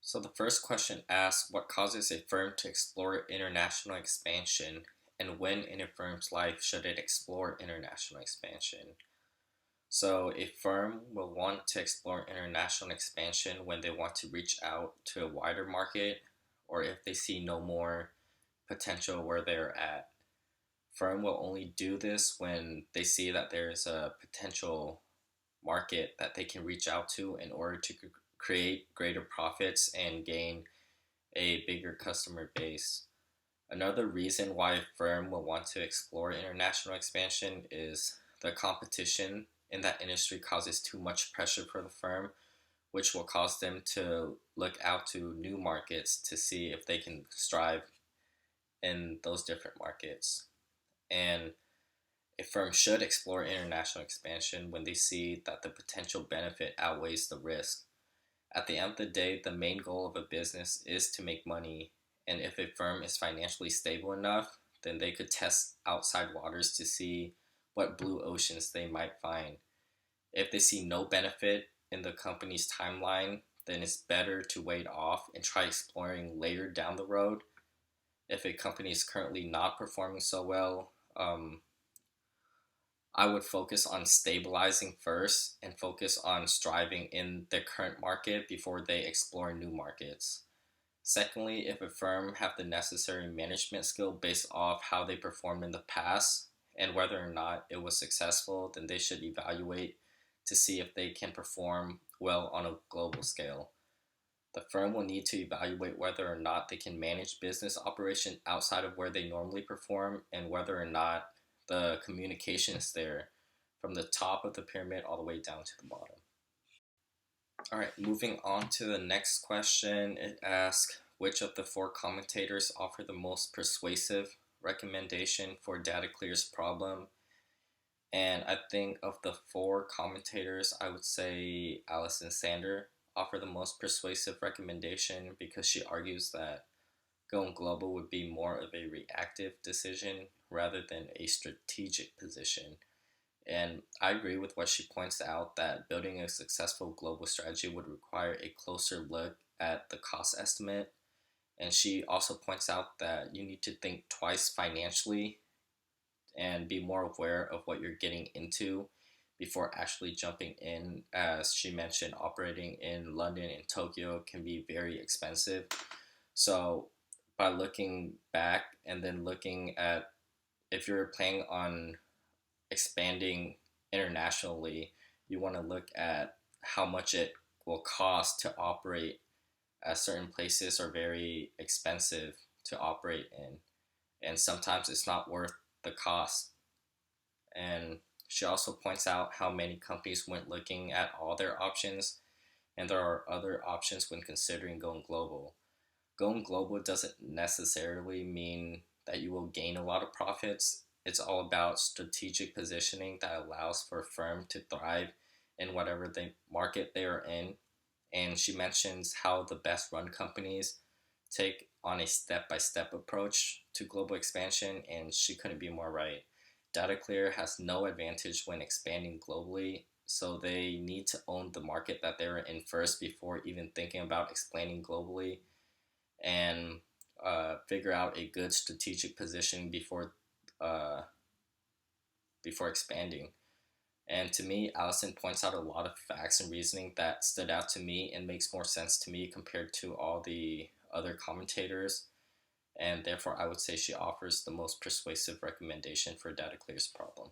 So the first question asks what causes a firm to explore international expansion and when in a firm's life should it explore international expansion? So a firm will want to explore international expansion when they want to reach out to a wider market or if they see no more potential where they're at. Firm will only do this when they see that there's a potential market that they can reach out to in order to create greater profits and gain a bigger customer base. Another reason why a firm will want to explore international expansion is the competition in that industry causes too much pressure for the firm, which will cause them to look out to new markets to see if they can strive in those different markets. And a firm should explore international expansion when they see that the potential benefit outweighs the risk. At the end of the day, the main goal of a business is to make money, and if a firm is financially stable enough, then they could test outside waters to see what blue oceans they might find. If they see no benefit in the company's timeline, then it's better to wait off and try exploring later down the road. If a company is currently not performing so well, I would focus on stabilizing first and focus on striving in the current market before they explore new markets. Secondly, if a firm have the necessary management skill based off how they performed in the past and whether or not it was successful, then they should evaluate to see if they can perform well on a global scale. The firm will need to evaluate whether or not they can manage business operation outside of where they normally perform and whether or not the communication is there from the top of the pyramid all the way down to the bottom. All right, moving on to the next question. It asks which of the four commentators offer the most persuasive recommendation for data clears problem. And I think of the four commentators, I would say Allison Sander offer the most persuasive recommendation because she argues that going global would be more of a reactive decision rather than a strategic position. And I agree with what she points out that building a successful global strategy would require a closer look at the cost estimate. And she also points out that you need to think twice financially and be more aware of what you're getting into before actually jumping in. As she mentioned, operating in London and Tokyo can be very expensive. So by looking back and then looking at if you're planning on expanding internationally, you want to look at how much it will cost to operate as certain places are very expensive to operate in. And sometimes it's not worth the cost. And she also points out how many companies went looking at all their options, and there are other options when considering going global. Going global doesn't necessarily mean that you will gain a lot of profits. It's all about strategic positioning that allows for a firm to thrive in whatever the market they are in. And she mentions how the best run companies take on a step by step approach to global expansion, and she couldn't be more right. DataClear has no advantage when expanding globally, so they need to own the market that they're in first before even thinking about expanding globally and figure out a good strategic position uh, before expanding. And to me, Allison points out a lot of facts and reasoning that stood out to me and makes more sense to me compared to all the other commentators. And therefore, I would say she offers the most persuasive recommendation for DataClear's problem.